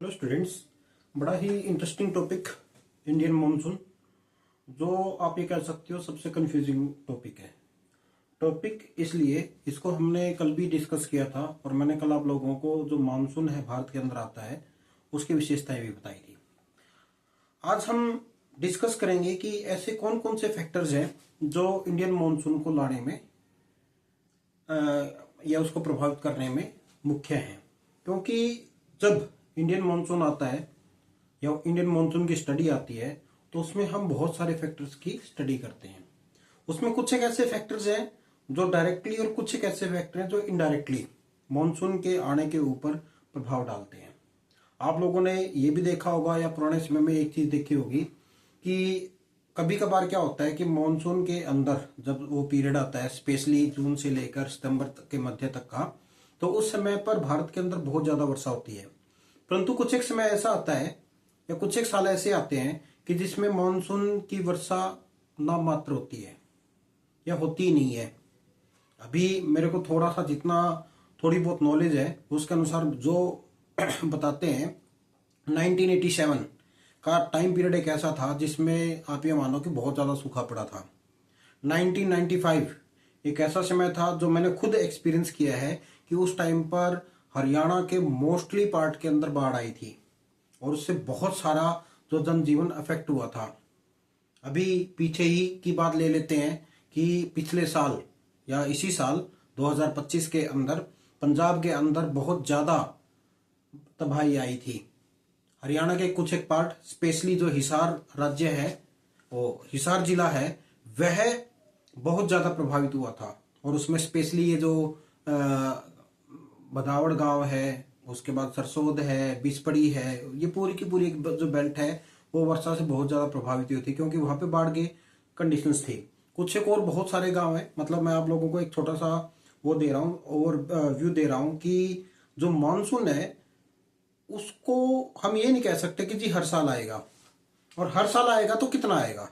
Hello students. बड़ा ही interesting topic Indian monsoon, जो आप ये कह सकते हो सबसे कंफ्यूजिंग टॉपिक है। टॉपिक इसलिए इसको हमने कल भी डिस्कस किया था और मैंने कल आप लोगों को जो मानसून है भारत के अंदर आता है उसकी विशेषताएं भी बताई थी। आज हम डिस्कस करेंगे कि ऐसे कौन कौन से फैक्टर्स हैं जो इंडियन मॉनसून को लाने में या उसको प्रभावित करने में मुख्य हैं। क्योंकि जब इंडियन मॉनसून आता है या इंडियन मॉनसून की स्टडी आती है तो उसमें हम बहुत सारे फैक्टर्स की स्टडी करते हैं। उसमें कुछ एक ऐसे फैक्टर्स हैं जो डायरेक्टली और कुछ एक ऐसे फैक्टर हैं जो इनडायरेक्टली मॉनसून के आने के ऊपर प्रभाव डालते हैं। आप लोगों ने ये भी देखा होगा या पुराने समय में एक चीज देखी होगी कि कभी कभार क्या होता है कि मॉनसून के अंदर जब वो पीरियड आता है, स्पेशली जून से लेकर सितंबर के मध्य तक का, तो उस समय पर भारत के अंदर बहुत ज्यादा वर्षा होती है। परंतु कुछ एक समय ऐसा आता है या कुछ एक साल ऐसे आते हैं कि जिसमें मॉनसून की वर्षा नाम मात्र होती है या होती ही नहीं है। अभी मेरे को थोड़ा सा जितना थोड़ी बहुत नॉलेज है उसके अनुसार जो बताते हैं 1987 का टाइम पीरियड एक ऐसा था जिसमें आप ये मानो कि बहुत ज्यादा सूखा पड़ा था। 1995 एक ऐसा समय था जो मैंने खुद एक्सपीरियंस किया है कि उस टाइम पर हरियाणा के मोस्टली पार्ट के अंदर बाढ़ आई थी और उससे बहुत सारा जो जनजीवन अफेक्ट हुआ था। अभी पीछे ही की बात ले लेते हैं कि पिछले साल या इसी साल 2025 के अंदर पंजाब के अंदर बहुत ज्यादा तबाही आई थी। हरियाणा के कुछ एक पार्ट, स्पेशली जो हिसार राज्य है, वो हिसार जिला है, वह बहुत ज्यादा प्रभावित हुआ था। और उसमें स्पेशली ये जो बदावड़ गांव है, उसके बाद सरसोद है, बिस्पड़ी है, ये पूरी की पूरी जो बेल्ट है वो वर्षा से बहुत ज्यादा प्रभावित हुई थी क्योंकि वहां पे बाढ़ के कंडीशंस थी। कुछ एक और बहुत सारे गांव हैं, मतलब मैं आप लोगों को एक छोटा सा वो दे रहा हूँ और व्यू दे रहा हूँ कि जो मानसून है उसको हम ये नहीं कह सकते कि जी हर साल आएगा, और हर साल आएगा तो कितना आएगा।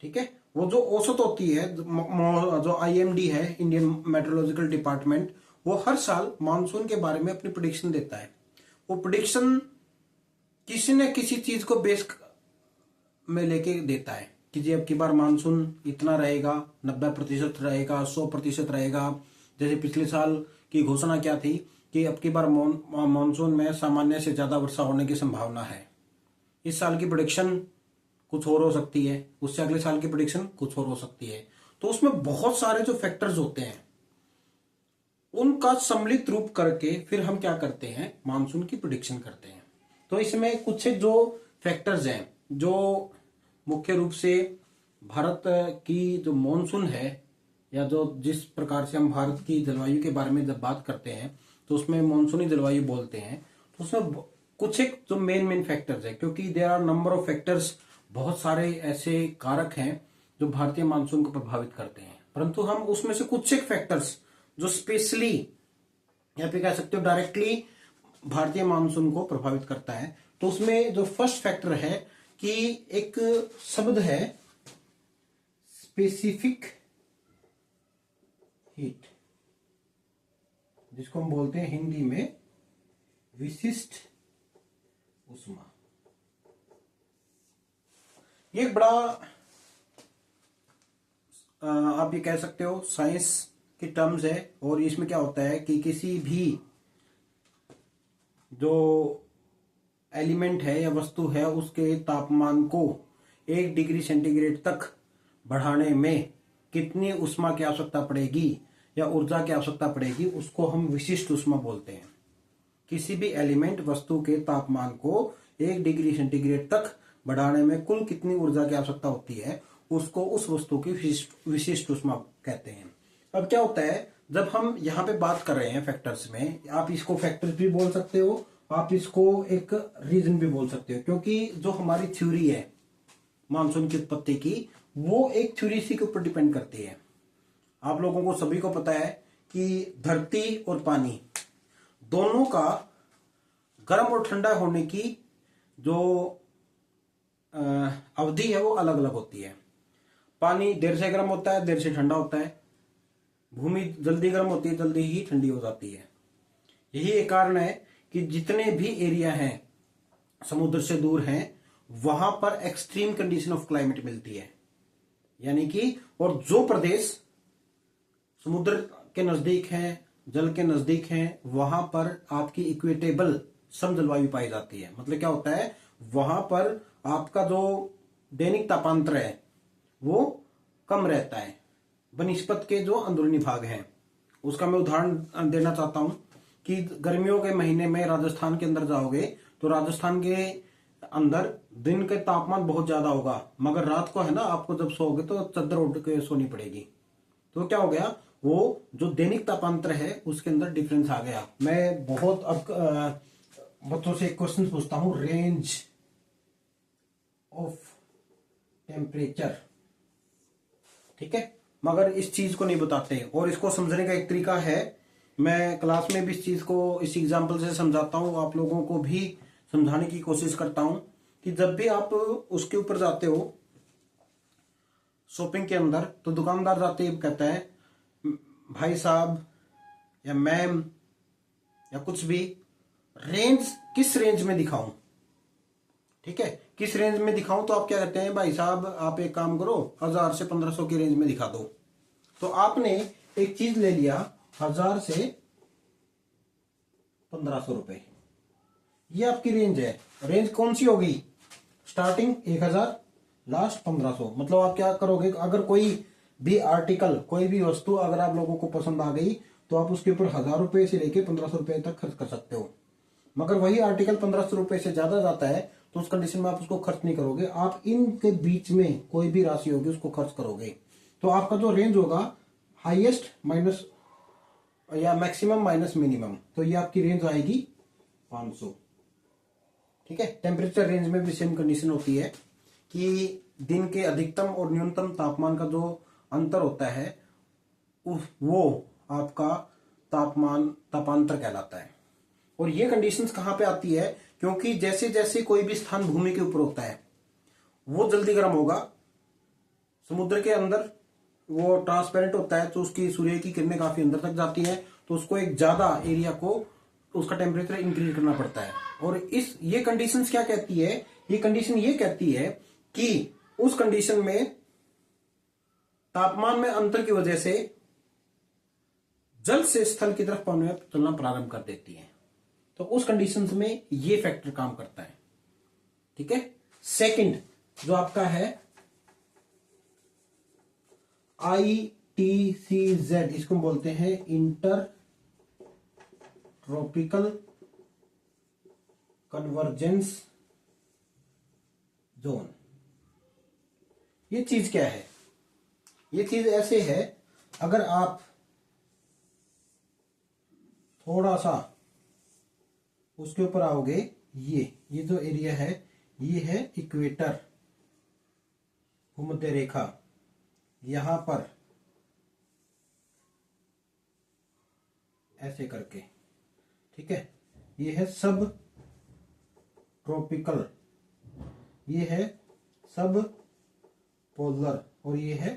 ठीक है, वो जो औसत होती है, जो आईएमडी है, इंडियन मेट्रोलॉजिकल डिपार्टमेंट, वो हर साल मानसून के बारे में अपनी प्रिडिक्शन देता है। वो प्रिडिक्शन किसी न किसी चीज को बेस में लेके देता है कि जी अब की बार मानसून इतना रहेगा, 90% रहेगा, 100% रहेगा। जैसे पिछले साल की घोषणा क्या थी कि अब की बार मानसून में सामान्य से ज्यादा वर्षा होने की संभावना है। इस साल की प्रिडिक्शन कुछ और हो सकती है, उससे अगले साल की प्रिडिक्शन कुछ और हो सकती है। तो उसमें बहुत सारे जो फैक्टर्स होते हैं उनका सम्मिलित रूप करके फिर हम क्या करते हैं, मानसून की प्रिडिक्शन करते हैं। तो इसमें कुछ जो फैक्टर्स हैं जो मुख्य रूप से भारत की जो मॉनसून है या जो जिस प्रकार से हम भारत की जलवायु के बारे में जब बात करते हैं तो उसमें मॉनसूनी जलवायु बोलते हैं। तो उसमें कुछ एक जो मेन फैक्टर्स है, क्योंकि there are number of factors, बहुत सारे ऐसे कारक हैं जो भारतीय मानसून को प्रभावित करते हैं। परंतु हम उसमें से कुछ एक फैक्टर्स जो स्पेशली यहाँ पे कह सकते हो डायरेक्टली भारतीय मानसून को प्रभावित करता है, तो उसमें जो फर्स्ट फैक्टर है कि एक शब्द है स्पेसिफिक हीट, जिसको हम बोलते हैं हिंदी में विशिष्ट उष्मा। ये एक बड़ा आप ये कह सकते हो साइंस की टर्म्स है, और इसमें क्या होता है कि किसी भी जो एलिमेंट है या वस्तु है उसके तापमान को 1 डिग्री सेंटीग्रेड तक बढ़ाने में कितनी उष्मा की आवश्यकता पड़ेगी या ऊर्जा की आवश्यकता पड़ेगी, उसको हम विशिष्ट उष्मा बोलते हैं। किसी भी एलिमेंट वस्तु के तापमान को 1 डिग्री सेंटीग्रेड तक बढ़ाने में कुल कितनी ऊर्जा की आवश्यकता होती है, उसको उस वस्तु की विशिष्ट उष्मा कहते हैं। अब क्या होता है, जब हम यहाँ पे बात कर रहे हैं फैक्टर्स में, आप इसको फैक्टर्स भी बोल सकते हो, आप इसको एक रीजन भी बोल सकते हो, क्योंकि जो हमारी थ्योरी है मानसून की उत्पत्ति की, वो एक थ्योरी सी के ऊपर डिपेंड करती है। आप लोगों को सभी को पता है कि धरती और पानी दोनों का गर्म और ठंडा होने की जो अवधि है वो अलग अलग होती है। पानी देर से गर्म होता है, देर से ठंडा होता है। भूमि जल्दी गर्म होती है, जल्दी ही ठंडी हो जाती है। यही एक कारण है कि जितने भी एरिया हैं समुद्र से दूर हैं वहां पर एक्सट्रीम कंडीशन ऑफ क्लाइमेट मिलती है। यानी कि और जो प्रदेश समुद्र के नजदीक हैं, जल के नजदीक हैं, वहां पर आपकी इक्वेटेबल सम जलवायु पाई जाती है। मतलब क्या होता है, वहां पर आपका जो दैनिक तापांतर है वो कम रहता है बनिस्पत के जो अंदरूनी भाग हैं। उसका मैं उदाहरण देना चाहता हूं कि गर्मियों के महीने में राजस्थान के अंदर जाओगे तो राजस्थान के अंदर दिन के तापमान बहुत ज्यादा होगा, मगर रात को है ना, आपको जब सोओगे तो चादर ओढ़ के सोनी पड़ेगी। तो क्या हो गया, वो जो दैनिक तापांतर है उसके अंदर डिफरेंस आ गया। मैं बहुत अब बच्चों से एक क्वेश्चन पूछता हूं, रेंज ऑफ टेम्परेचर, ठीक है, मगर इस चीज को नहीं बताते। और इसको समझने का एक तरीका है, मैं क्लास में भी इस चीज को इस एग्जांपल से समझाता हूं, आप लोगों को भी समझाने की कोशिश करता हूं कि जब भी आप उसके ऊपर जाते हो शॉपिंग के अंदर, तो दुकानदार जाते ही कहता है भाई साहब या मैम या कुछ भी, रेंज किस रेंज में दिखाऊं, ठीक है, किस रेंज में दिखाऊं। तो आप क्या कहते हैं, भाई साहब आप एक काम करो 1000 से 1500 की रेंज में दिखा दो। तो आपने एक चीज ले लिया 1000 से 1500 रुपए, ये आपकी रेंज है। रेंज कौन सी होगी, स्टार्टिंग 1000 लास्ट 1500। मतलब आप क्या करोगे, अगर कोई भी आर्टिकल, कोई भी वस्तु अगर आप लोगों को पसंद आ गई तो आप उसके ऊपर 1000 रुपए से लेके 1500 रुपए तक खर्च कर सकते हो। मगर वही आर्टिकल 1500 रुपए से ज्यादा जाता है तो उस कंडीशन में आप उसको खर्च नहीं करोगे, आप इनके बीच में कोई भी राशि होगी उसको खर्च करोगे। तो आपका जो रेंज होगा हाईएस्ट माइनस या मैक्सिमम माइनस मिनिमम, तो ये आपकी रेंज आएगी 500, ठीक है। टेम्परेचर रेंज में भी सेम कंडीशन होती है कि दिन के अधिकतम और न्यूनतम तापमान का जो अंतर होता है वो आपका तापांतर कहलाता है। और ये कंडीशंस कहां पे आती है, क्योंकि जैसे जैसे कोई भी स्थान भूमि के ऊपर होता है वो जल्दी गर्म होगा। समुद्र के अंदर वो ट्रांसपेरेंट होता है तो उसकी सूर्य की किरणें काफी अंदर तक जाती हैं, तो उसको एक ज्यादा एरिया को उसका टेम्परेचर इंक्रीज करना पड़ता है। और ये कंडीशंस क्या कहती है, ये कंडीशन ये कहती है कि उस कंडीशन में तापमान में अंतर की वजह से जल से स्थल की तरफ पानी चलना प्रारंभ कर देती है। तो उस कंडीशंस में ये फैक्टर काम करता है, ठीक है। सेकंड जो आपका है ITCZ, इसको बोलते हैं इंटर ट्रॉपिकल कन्वर्जेंस जोन। ये चीज क्या है, ये चीज ऐसे है, अगर आप थोड़ा सा उसके ऊपर आओगे, ये जो एरिया है ये है इक्वेटर, भूमध्य रेखा, यहां पर ऐसे करके, ठीक है, ये है सब ट्रॉपिकल, ये है सब पोलर और ये है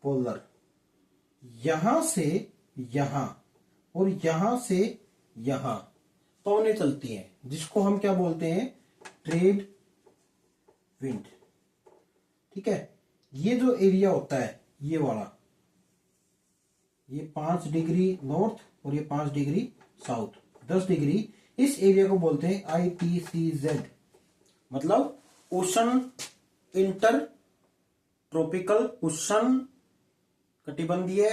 पोलर। यहां से यहां और यहां से यहां पवनें चलती हैं, जिसको हम क्या बोलते हैं, ट्रेड विंड, ठीक है। ये जो एरिया होता है ये वाला, ये 5 डिग्री नॉर्थ और ये 5 डिग्री साउथ, 10 डिग्री, इस एरिया को बोलते हैं ITCZ, मतलब उष्ण इंटर ट्रॉपिकल उष्ण कटिबंधीय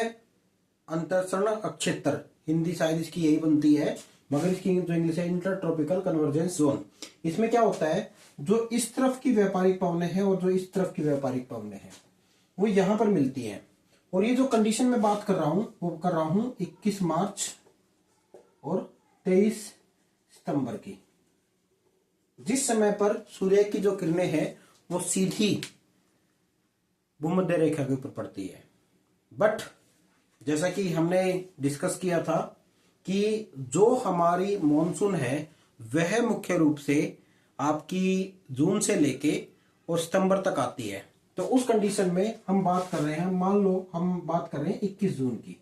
अंतःसरण अक्षेत्र, हिंदी शायद इसकी यही बनती है, मगर इसकी जो इंग्लिश है इंटर ट्रॉपिकल कन्वर्जेंस जोन। इसमें क्या होता है, जो इस तरफ की व्यापारिक पवनें हैं और जो इस तरफ की व्यापारिक पवनें हैं वो यहां पर मिलती हैं। और ये जो कंडीशन में बात कर रहा हूं वो कर रहा हूं 21 मार्च और 23 सितंबर की, जिस समय पर सूर्य की जो किरणें हैं वो सीधी भूमध्य रेखा के ऊपर पड़ती है। बट जैसा कि हमने डिस्कस किया था कि जो हमारी मॉनसून है वह मुख्य रूप से आपकी जून से लेके और सितंबर तक आती है। तो उस कंडीशन में हम बात कर रहे हैं, मान लो हम बात कर रहे हैं 21 जून की,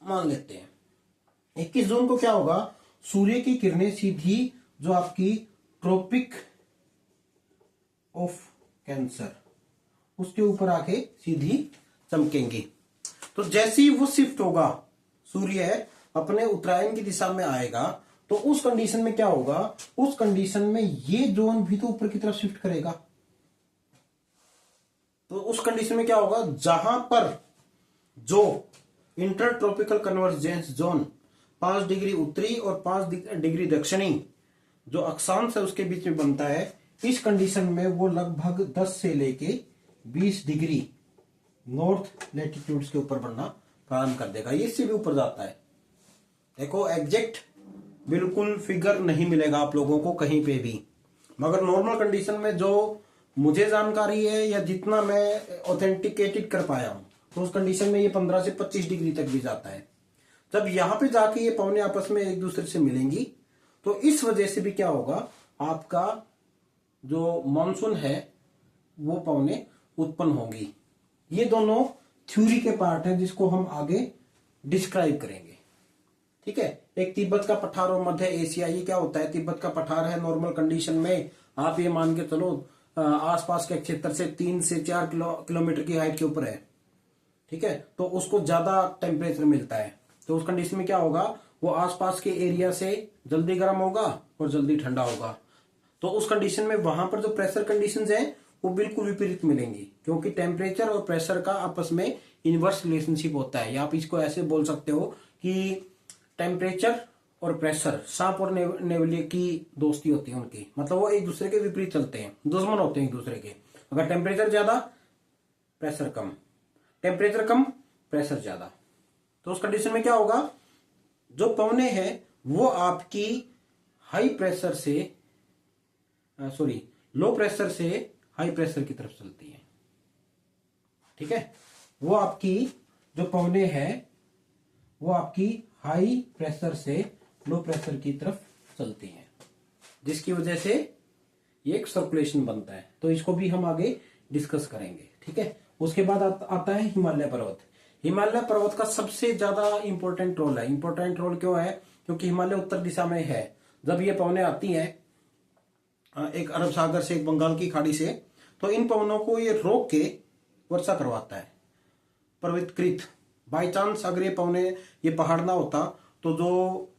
मान लेते हैं 21 जून को क्या होगा, सूर्य की किरणें सीधी जो आपकी ट्रॉपिक ऑफ कैंसर उसके ऊपर आके सीधी चमकेंगी। तो जैसे ही वो शिफ्ट होगा, सूर्य अपने उत्तरायण की दिशा में आएगा, तो उस कंडीशन में क्या होगा, उस कंडीशन में ये जोन भी तो ऊपर की तरफ शिफ्ट करेगा। तो उस कंडीशन में क्या होगा, जहां पर जो inter tropical convergence zone 5 degree उत्तरी और 5 डिग्री दक्षिणी जो अक्षांश है उसके बीच में बनता है, इस कंडीशन में वो लगभग 10 से लेके 20 डिग्री नॉर्थ लैटिट्यूड्स के ऊपर बनना प्रारंभ कर देगा। ये इससे भी ऊपर जाता है। देखो एग्जैक्ट बिल्कुल फिगर नहीं मिलेगा आप लोगों को कहीं पे भी, मगर नॉर्मल कंडीशन में जो मुझे जानकारी है या जितना मैं ऑथेंटिकेटेड कर पाया हूं, तो उस कंडीशन में ये 15 से 25 डिग्री तक भी जाता है। जब यहां पे जाके ये पवने आपस में एक दूसरे से मिलेंगी, तो इस वजह से भी क्या होगा, आपका जो मॉनसून है वो पवने उत्पन्न होंगी। ये दोनों थ्योरी के पार्ट हैं जिसको हम आगे डिस्क्राइब करेंगे। ठीक है, एक तिब्बत का पठार और मध्य एशिया, ये क्या होता है, तिब्बत का पठार है नॉर्मल कंडीशन में, आप ये मान के चलो आसपास के क्षेत्र से 3 से 4 किलोमीटर की हाइट के ऊपर है। ठीक है, तो उसको ज्यादा टेम्परेचर मिलता है, तो उस कंडीशन में क्या होगा, वो आसपास के एरिया से जल्दी गर्म होगा और जल्दी ठंडा होगा। तो उस कंडीशन में वहां पर जो प्रेशर कंडीशंस हैं वो बिल्कुल विपरीत मिलेंगी, क्योंकि टेम्परेचर और प्रेशर का आपस में इनवर्स रिलेशनशिप होता है। या आप इसको ऐसे बोल सकते हो कि टेम्परेचर और प्रेशर सांप और नेवले की दोस्ती होती है उनकी, मतलब वो एक दूसरे के विपरीत चलते हैं, दुश्मन होते हैं एक दूसरे के। अगर टेम्परेचर ज्यादा प्रेशर कम, टेम्परेचर कम प्रेशर ज्यादा, तो उस कंडीशन में क्या होगा, जो पवने हैं वो आपकी हाई प्रेशर से लो प्रेशर से हाई प्रेशर की तरफ चलती है। ठीक है, वो आपकी जो पवने हैं वो आपकी हाई प्रेशर से लो प्रेशर की तरफ चलती हैं, जिसकी वजह से ये एक सर्कुलेशन बनता है। तो इसको भी हम आगे डिस्कस करेंगे। ठीक है, उसके बाद आता है हिमालय पर्वत। हिमालय पर्वत का सबसे ज्यादा इंपॉर्टेंट रोल है। इंपॉर्टेंट रोल क्यों है, क्योंकि हिमालय उत्तर दिशा में है। जब ये पवनें आती हैं एक अरब सागर से, एक बंगाल की खाड़ी से, तो इन पवनों को ये रोक के वर्षा करवाता है पर्वतकृत। बाई चांस अगर ये पवने, ये पहाड़ ना होता, तो जो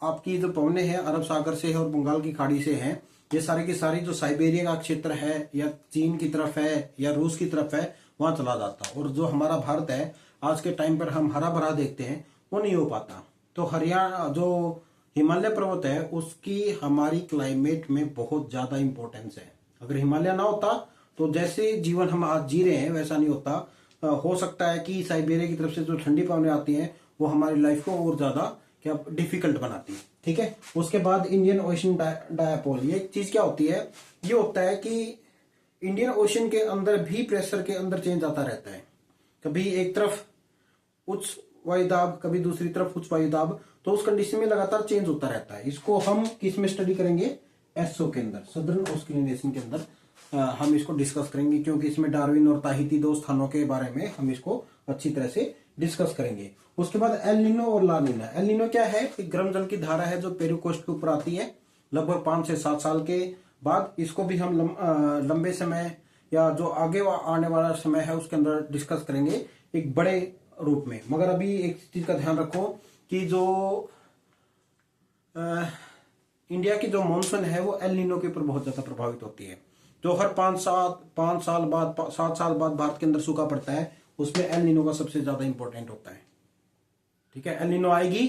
आपकी जो पवने हैं अरब सागर से है और बंगाल की खाड़ी से हैं, ये सारी की सारी जो साइबेरिया का क्षेत्र है या चीन की तरफ है या रूस की तरफ है, वहां चला जाता। और जो हमारा भारत है आज के टाइम पर हम हरा भरा देखते हैं, वो नहीं हो पाता। तो हरियाणा जो हिमालय पर्वत है उसकी हमारी क्लाइमेट में बहुत ज्यादा इंपॉर्टेंस है। अगर हिमालय ना होता तो जैसे जीवन हम आज जी रहे हैं वैसा नहीं होता। हो सकता है कि साइबेरिया की तरफ से जो ठंडी पवनें आती हैं वो हमारी लाइफ को और ज्यादा क्या डिफिकल्ट बनाती है। ठीक है, उसके बाद इंडियन ओशन डायपोल, ये चीज क्या होती है, ये होता है कि इंडियन ओशन के अंदर भी प्रेशर के अंदर चेंज आता रहता है। कभी एक तरफ उच्च वायुदाब, कभी दूसरी तरफ उच्च वायुदाब, तो उस कंडीशन में लगातार चेंज होता रहता है। इसको हम किस में स्टडी करेंगे, एसओ के अंदर, सदर्न ऑस्ट्रेलियन के अंदर हम इसको डिस्कस करेंगे, क्योंकि इसमें डार्विन और ताहिती दो स्थानों के बारे में हम इसको अच्छी तरह से डिस्कस करेंगे। उसके बाद एल नीनो और ला नीना। एल नीनो क्या है, एक गर्म जल की धारा है जो पेरू कोस्ट के ऊपर आती है लगभग 5 से 7 साल के बाद। इसको भी हम लंबे समय या जो आगे आने वाला समय है उसके अंदर डिस्कस करेंगे एक बड़े रूप में। मगर अभी एक चीज का ध्यान रखो कि जो इंडिया की जो मॉनसून है वो एल नीनो के ऊपर बहुत ज्यादा प्रभावित होती है। जो हर 5 साल बाद 7 साल बाद भारत के अंदर सूखा पड़ता है, उसमें एल नीनो का सबसे ज्यादा इंपॉर्टेंट होता है। ठीक है, एल नीनो आएगी,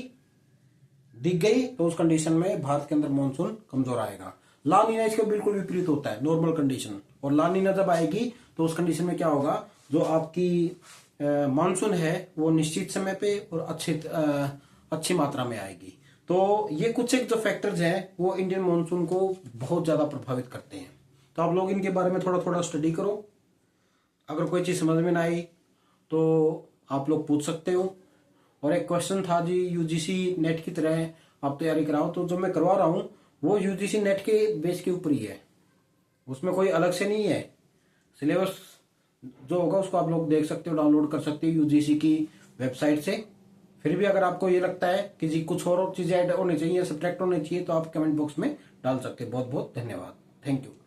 दिख गई, तो उस कंडीशन में भारत के अंदर मॉनसून कमजोर आएगा। ला नीना इसके बिल्कुल विपरीत होता है, नॉर्मल कंडीशन। और ला नीना जब आएगी तो उस कंडीशन में क्या होगा, जो आपकी मानसून है वो निश्चित समय पे और अच्छी मात्रा में आएगी। तो ये कुछ एक जो फैक्टर्स हैं वो इंडियन मॉनसून को बहुत ज्यादा प्रभावित करते हैं। तो आप लोग इनके बारे में थोड़ा थोड़ा स्टडी करो। अगर कोई चीज समझ में ना आई तो आप लोग पूछ सकते हो। और एक क्वेश्चन था जी, यूजीसी नेट की तरह आप तैयारी कराओ, तो जो मैं करवा रहा हूं वो यूजीसी नेट के बेस के ऊपर ही है, उसमें कोई अलग से नहीं है। सिलेबस जो होगा उसको आप लोग देख सकते हो, डाउनलोड कर सकते हो यूजीसी की वेबसाइट से। फिर भी अगर आपको ये लगता है कि जी कुछ और चीजें ऐड होनी चाहिए, सब्ट्रैक्ट होनी चाहिए, तो आप कमेंट बॉक्स में डाल सकते हैं। बहुत बहुत धन्यवाद। Thank you.